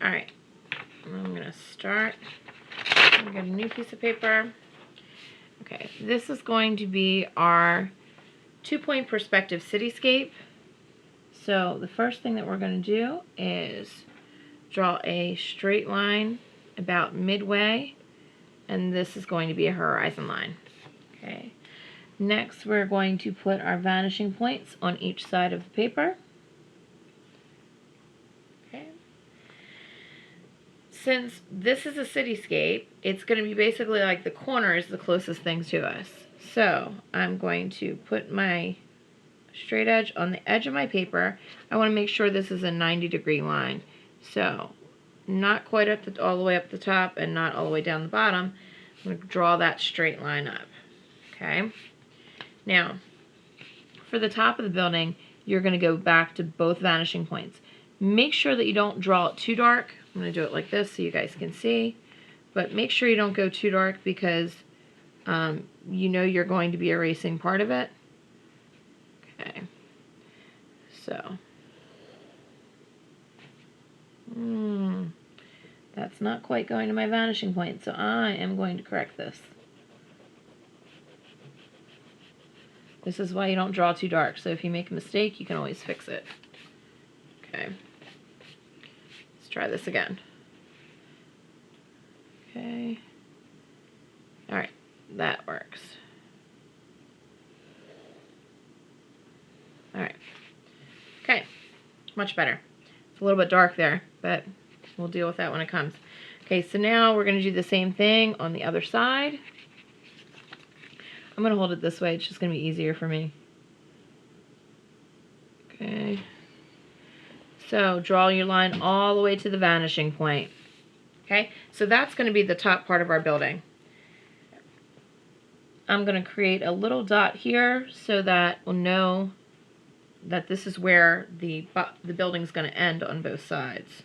Alright, I'm going to start. I'm going to get a new piece of paper. Okay, this is going to be our 2-point perspective cityscape. So the first thing that we're going to do is draw a straight line about midway, and this is going to be a horizon line. Okay. Next, we're going to put our vanishing points on each side of the paper. Okay. Since this is a cityscape, it's going to be basically like the corner is the closest thing to us. So I'm going to put my straight edge on the edge of my paper. I want to make sure this is a 90-degree line. So not quite all the way up the top and not all the way down the bottom. I'm going to draw that straight line up. Okay. Now, for the top of the building, you're going to go back to both vanishing points. Make sure that you don't draw it too dark. I'm going to do it like this so you guys can see. But make sure you don't go too dark because you know you're going to be erasing part of it. Okay. So, that's not quite going to my vanishing point, so I am going to correct this. This is why you don't draw too dark, so if you make a mistake, you can always fix it. Okay. Let's try this again. Okay. Alright, that works. Alright. Okay, much better. It's a little bit dark there, but we'll deal with that when it comes. Okay, so now we're going to do the same thing on the other side. I'm going to hold it this way. It's just going to be easier for me. Okay. So draw your line all the way to the vanishing point. Okay, so that's going to be the top part of our building. I'm going to create a little dot here so that we'll know that this is where the building's going to end on both sides.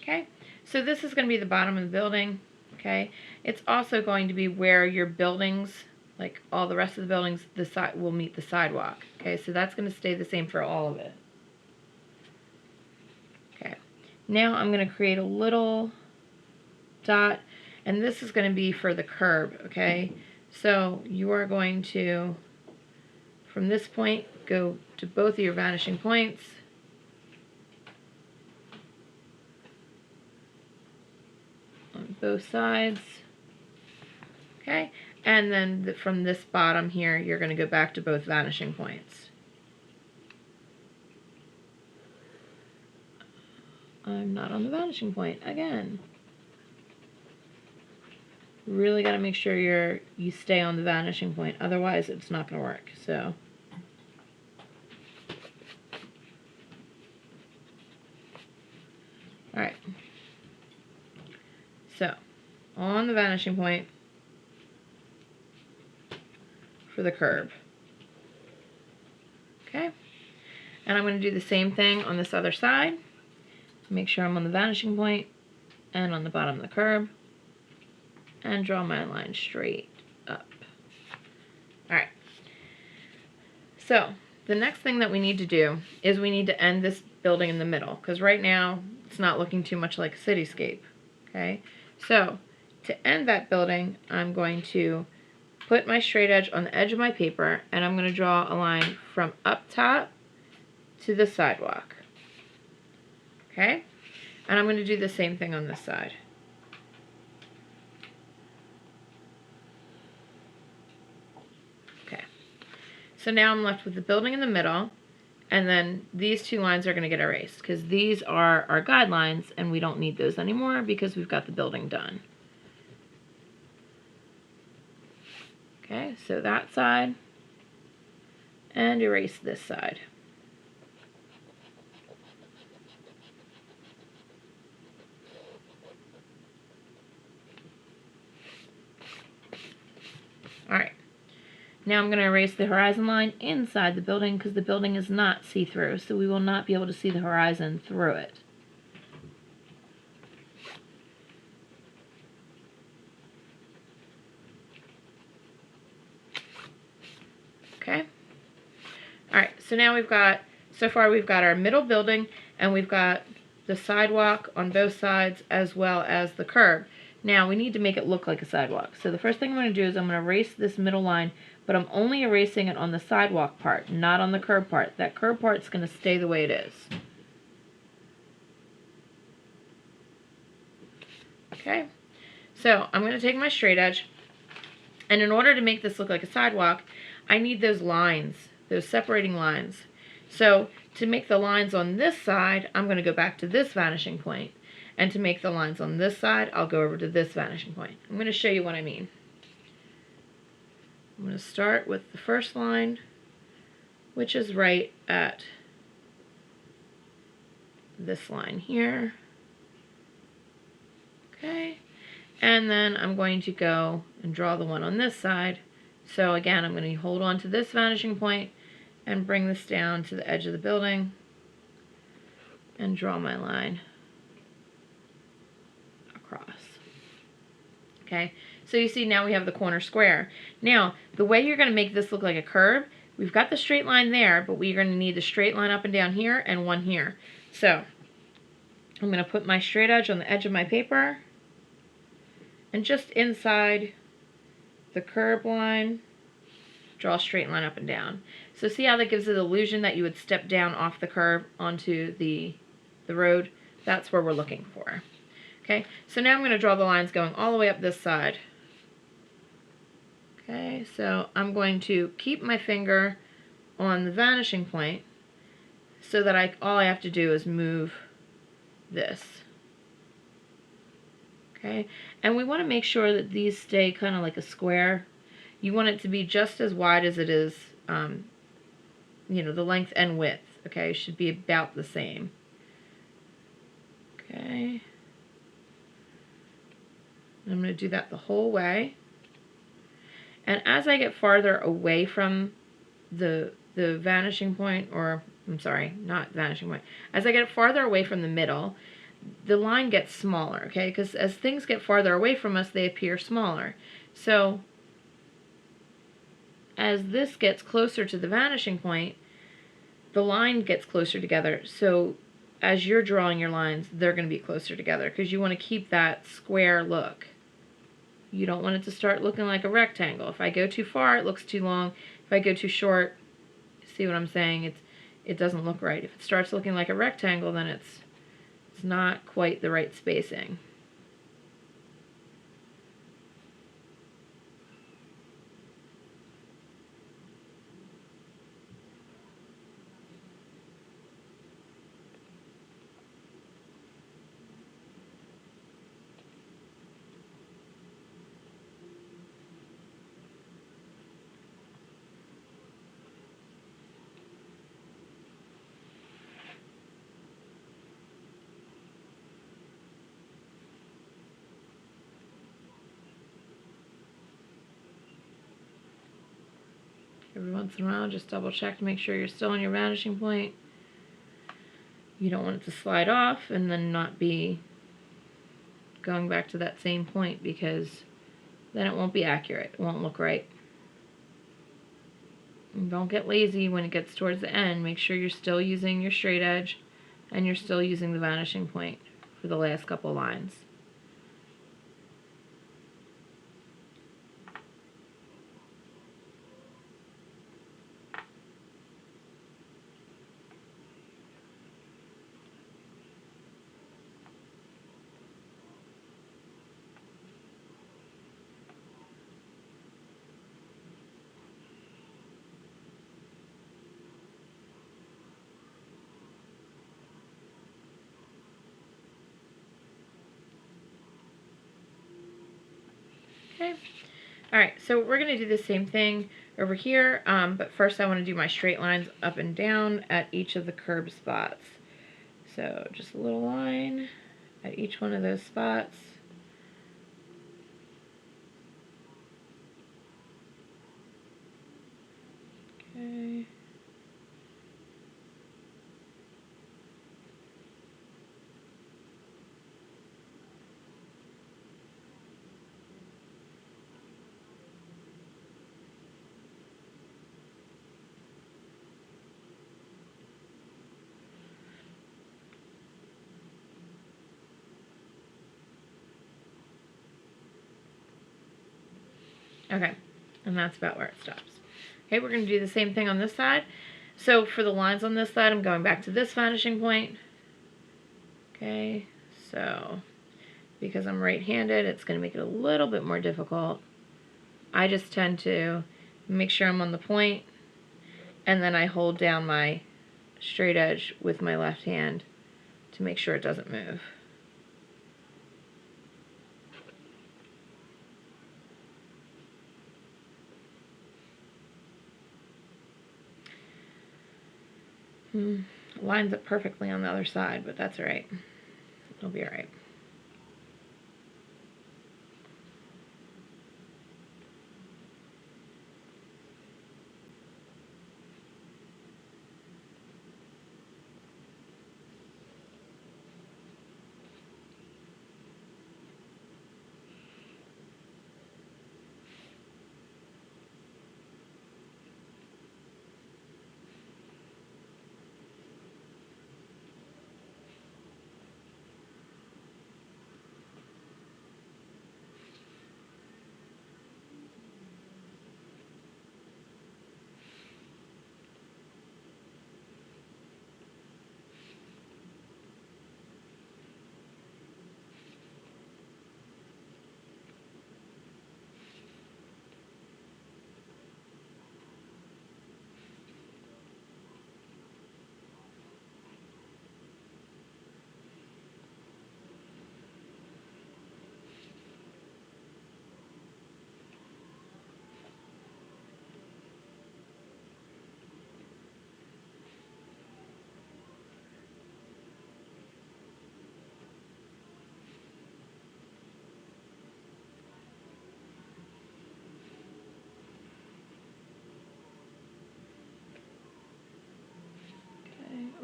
Okay, so this is going to be the bottom of the building. Okay, it's also going to be where your buildings, like all the rest of the buildings, the side will meet the sidewalk. Okay, so that's going to stay the same for all of it. Okay, now I'm going to create a little dot, and this is going to be for the curb. Okay, so you are going to, from this point, go to both of your vanishing points. On both sides. Okay, and then from this bottom here, you're going to go back to both vanishing points. I'm not on the vanishing point again. Really got to make sure you stay on the vanishing point, otherwise it's not going to work. So all right. So, on the vanishing point for the curb. Okay? And I'm going to do the same thing on this other side. Make sure I'm on the vanishing point and on the bottom of the curb. And draw my line straight up. Alright. So, the next thing that we need to do is we need to end this building in the middle. Because right now, it's not looking too much like a cityscape. Okay? So, to end that building, I'm going to put my straight edge on the edge of my paper, and I'm going to draw a line from up top to the sidewalk. Okay? And I'm going to do the same thing on this side. Okay. So now I'm left with the building in the middle, and then these two lines are going to get erased because these are our guidelines and we don't need those anymore because we've got the building done. Okay, so that side, and erase this side. Alright, Now I'm going to erase the horizon line inside the building because the building is not see-through, so we will not be able to see the horizon through it. Okay. Alright, so now so far we've got our middle building, and we've got the sidewalk on both sides as well as the curb. Now we need to make it look like a sidewalk. So the first thing I'm going to do is I'm going to erase this middle line, but I'm only erasing it on the sidewalk part, not on the curb part. That curb part's going to stay the way it is. Okay, so I'm going to take my straight edge, and in order to make this look like a sidewalk, I need those lines, those separating lines. So to make the lines on this side, I'm going to go back to this vanishing point. And to make the lines on this side, I'll go over to this vanishing point. I'm going to show you what I mean. I'm going to start with the first line, which is right at this line here. Okay. And then I'm going to go and draw the one on this side. So again, I'm going to hold on to this vanishing point and bring this down to the edge of the building and draw my line across. Okay, so you see now we have the corner square. Now, the way you're going to make this look like a curve, we've got the straight line there, but we're going to need the straight line up and down here and one here. So, I'm going to put my straight edge on the edge of my paper, and just inside the curb line, draw a straight line up and down. So see how that gives it the illusion that you would step down off the curb onto the road? That's where we're looking for. Okay, so now I'm going to draw the lines going all the way up this side. Okay, so I'm going to keep my finger on the vanishing point so that all I have to do is move this. Okay, and we want to make sure that these stay kind of like a square. You want it to be just as wide as it is, you know, the length and width. Okay, it should be about the same. Okay. I'm going to do that the whole way. And as I get farther away from the vanishing point, or I'm sorry, not vanishing point. As I get farther away from the middle, the line gets smaller, okay? Because as things get farther away from us, they appear smaller. So as this gets closer to the vanishing point, the line gets closer together. So as you're drawing your lines, they're going to be closer together because you want to keep that square look. You don't want it to start looking like a rectangle. If I go too far, it looks too long. If I go too short, see what I'm saying? It doesn't look right. If it starts looking like a rectangle, then it's not quite the right spacing. Every once in a while, just double check to make sure you're still on your vanishing point. You don't want it to slide off and then not be going back to that same point, because then it won't be accurate. It won't look right. And don't get lazy when it gets towards the end. Make sure you're still using your straight edge and you're still using the vanishing point for the last couple lines. Okay. Alright, so we're going to do the same thing over here, but first I want to do my straight lines up and down at each of the curb spots. So just a little line at each one of those spots. Okay. Okay, and that's about where it stops. Okay, we're going to do the same thing on this side. So for the lines on this side, I'm going back to this vanishing point. Okay, so because I'm right-handed, it's going to make it a little bit more difficult. I just tend to make sure I'm on the point, and then I hold down my straight edge with my left hand to make sure it doesn't move. Lines up perfectly on the other side, but that's all right. It'll be all right.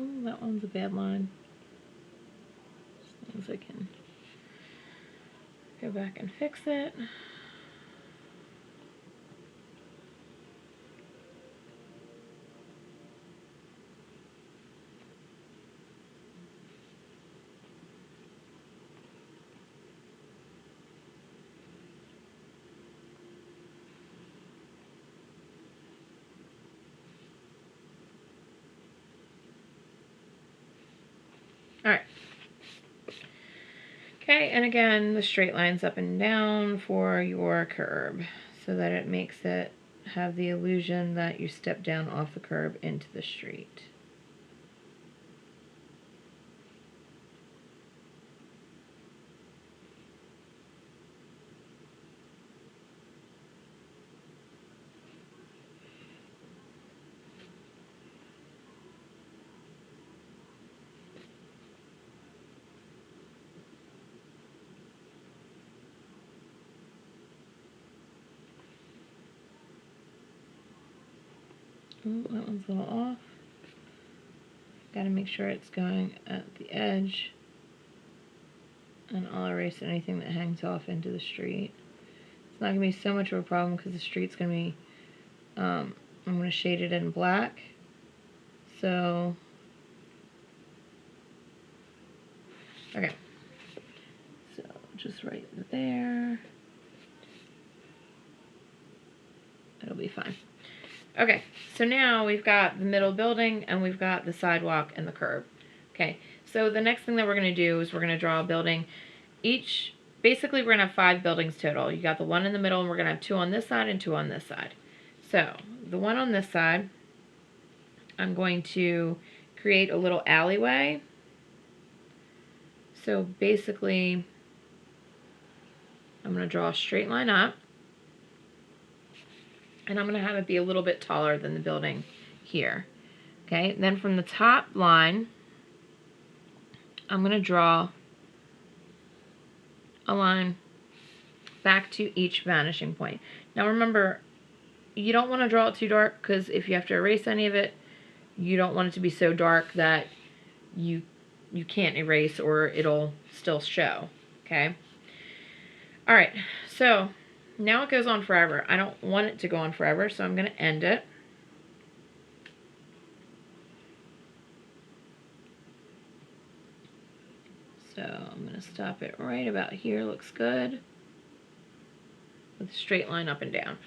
Oh, that one's a bad line. As long as I can go back and fix it. Alright. Okay, and again, the straight lines up and down for your curb so that it makes it have the illusion that you step down off the curb into the street. Oh, that one's a little off. Got to make sure it's going at the edge. And I'll erase anything that hangs off into the street. It's not going to be so much of a problem because the street's going to be, I'm going to shade it in black. So, okay. So, just right there. It'll be fine. Okay, so now we've got the middle building and we've got the sidewalk and the curb. Okay, so the next thing that we're going to do is we're going to draw a building. Basically we're going to have 5 buildings total. You got the one in the middle and we're going to have 2 on this side and 2 on this side. So the one on this side, I'm going to create a little alleyway. So basically I'm going to draw a straight line up. And I'm going to have it be a little bit taller than the building here. Okay, then from the top line, I'm going to draw a line back to each vanishing point. Now remember, you don't want to draw it too dark, because if you have to erase any of it, you don't want it to be so dark that you can't erase or it'll still show. Okay. All right. So now it goes on forever. I don't want it to go on forever, so I'm going to end it. So I'm going to stop it right about here. Looks good. With a straight line up and down.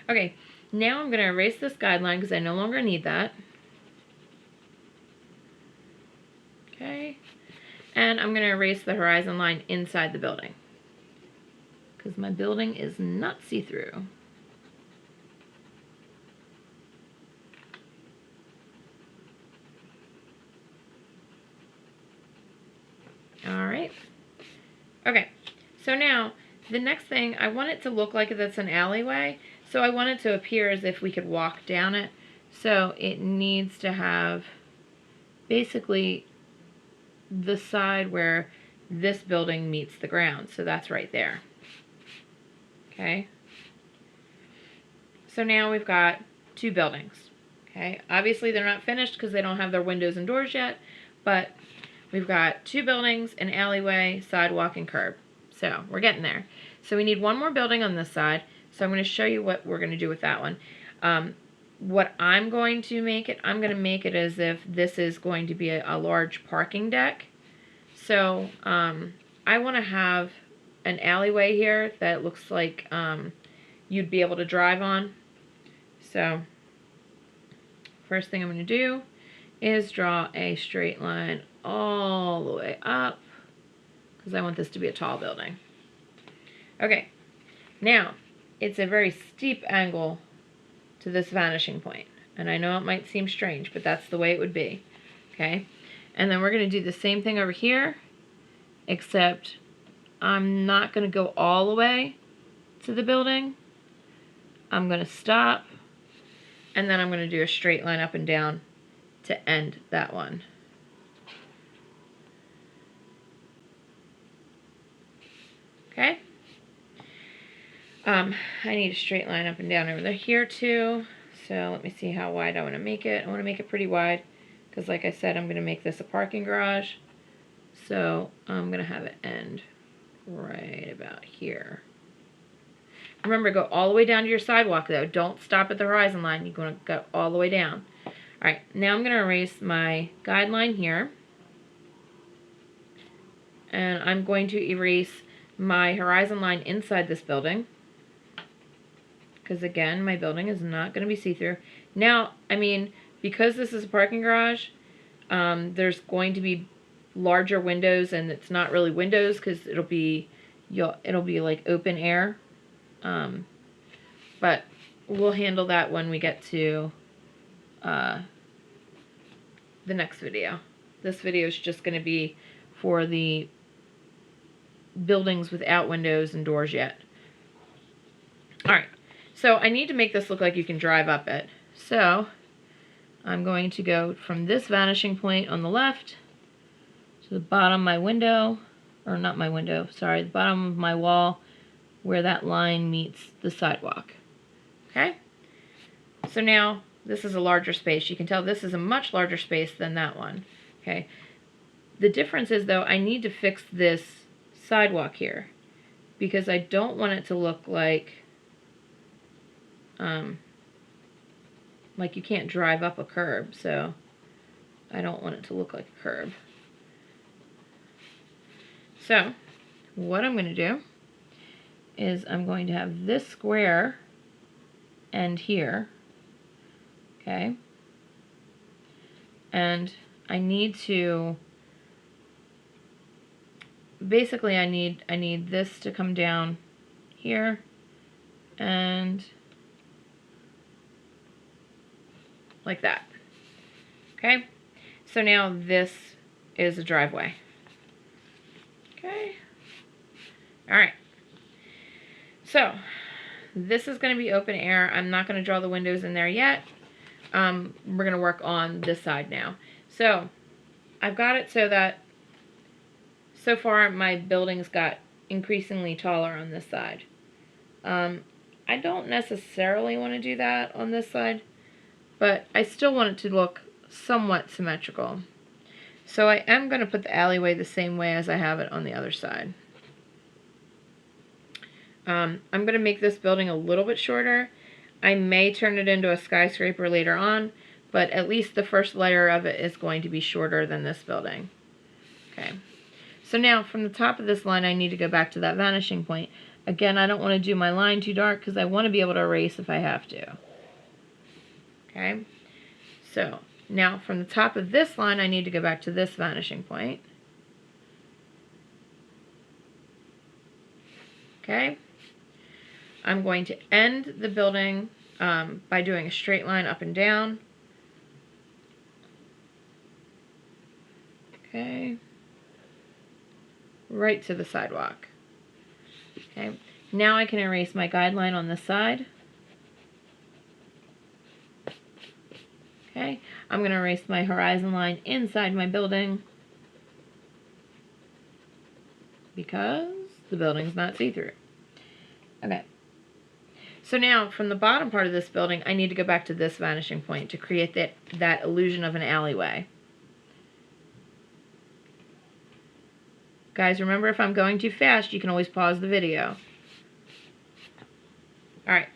Okay, now I'm going to erase this guideline because I no longer need that. Okay, and I'm going to erase the horizon line inside the building because my building is not see-through. All right. Okay, so now the next thing, I want it to look like that's an alleyway, so I want it to appear as if we could walk down it. So it needs to have basically the side where this building meets the ground. So that's right there. Okay. So now we've got two buildings. Okay. Obviously they're not finished because they don't have their windows and doors yet, but we've got two buildings, an alleyway, sidewalk, and curb. So we're getting there. So we need one more building on this side. So I'm going to show you what we're going to do with that one. What I'm going to make it, I'm going to make it as if this is going to be a large parking deck. So I want to have an alleyway here that looks like you'd be able to drive on. So first thing I'm going to do is draw a straight line all the way up because I want this to be a tall building. Okay, now it's a very steep angle to this vanishing point, and I know it might seem strange, but that's the way it would be. Okay, and then we're going to do the same thing over here, except I'm not going to go all the way to the building. I'm going to stop, and then I'm going to do a straight line up and down to end that one. Okay. I need a straight line up and down over there here too. So let me see how wide I want to make it. I want to make it pretty wide because, like I said, I'm going to make this a parking garage. So I'm going to have it end right about here. Remember, go all the way down to your sidewalk though. Don't stop at the horizon line. You're going to go all the way down. Alright, now I'm going to erase my guideline here. And I'm going to erase my horizon line inside this building. Because again, my building is not going to be see-through. Now, I mean, because this is a parking garage, there's going to be larger windows, and it's not really windows because it'll be like open air. But we'll handle that when we get to the next video. This video is just going to be for the buildings without windows and doors yet. Alright, so I need to make this look like you can drive up it. So I'm going to go from this vanishing point on the left to the bottom of my window, or not my window, sorry, the bottom of my wall where that line meets the sidewalk. Okay? So now this is a larger space. You can tell this is a much larger space than that one. Okay? The difference is, though, I need to fix this sidewalk here because I don't want it to look like you can't drive up a curb, so I don't want it to look like a curb. So what I'm going to do is I'm going to have this square end here, okay, and I need to basically I need this to come down here and like that. Okay, so now this is a driveway. Okay, all right, so this is going to be open air. I'm not going to draw the windows in there yet. We're going to work on this side now. So I've got it so that so far my building's got increasingly taller on this side. I don't necessarily want to do that on this side, but I still want it to look somewhat symmetrical. So I am going to put the alleyway the same way as I have it on the other side. I'm going to make this building a little bit shorter. I may turn it into a skyscraper later on, but at least the first layer of it is going to be shorter than this building. Okay. So now from the top of this line, I need to go back to that vanishing point. Again, I don't want to do my line too dark because I want to be able to erase if I have to. Okay. So now from the top of this line, I need to go back to this vanishing point. Okay. I'm going to end the building by doing a straight line up and down. Okay. Right to the sidewalk. Okay. Now I can erase my guideline on this side. Okay. I'm going to erase my horizon line inside my building because the building's not see-through. Okay. So now, from the bottom part of this building, I need to go back to this vanishing point to create that illusion of an alleyway. Guys, remember, if I'm going too fast, you can always pause the video. Alright,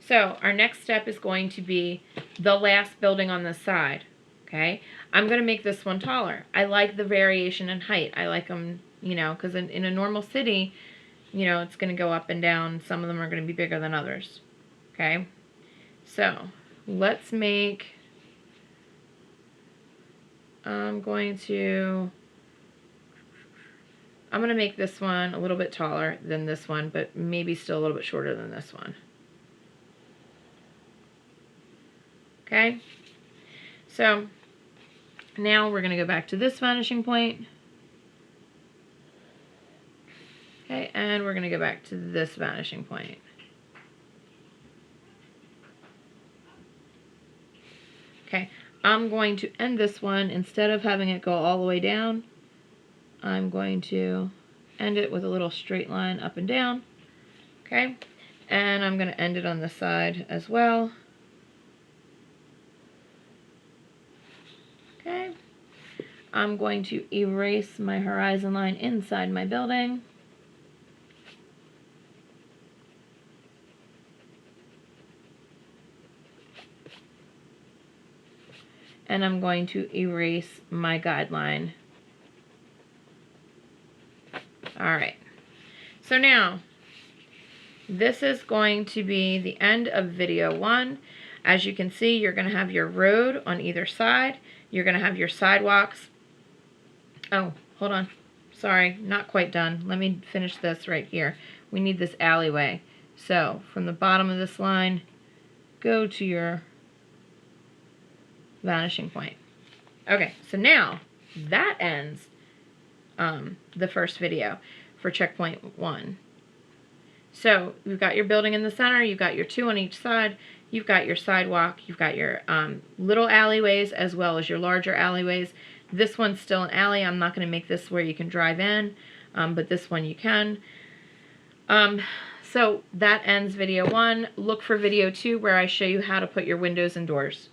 so our next step is going to be the last building on this side. Okay, I'm going to make this one taller. I like the variation in height. I like them, you know, because in a normal city, you know, it's going to go up and down. Some of them are going to be bigger than others. Okay, so let's make, I'm going to make this one a little bit taller than this one, but maybe still a little bit shorter than this one. Okay, so now we're going to go back to this vanishing point. Okay, and we're going to go back to this vanishing point. Okay, I'm going to end this one, instead of having it go all the way down, I'm going to end it with a little straight line up and down. Okay, and I'm going to end it on this side as well. Okay, I'm going to erase my horizon line inside my building. And I'm going to erase my guideline. Alright, so now this is going to be the end of video 1. As you can see, you're going to have your road on either side. You're going to have your sidewalks. Oh, hold on. Sorry, not quite done. Let me finish this right here. We need this alleyway. So, from the bottom of this line, go to your vanishing point. Okay, so now that ends the first video for checkpoint 1. So you've got your building in the center, you've got your 2 on each side, you've got your sidewalk, you've got your little alleyways as well as your larger alleyways. This one's still an alley. I'm not going to make this where you can drive in, but this one you can. So that ends video 1. Look for video 2 where I show you how to put your windows and doors.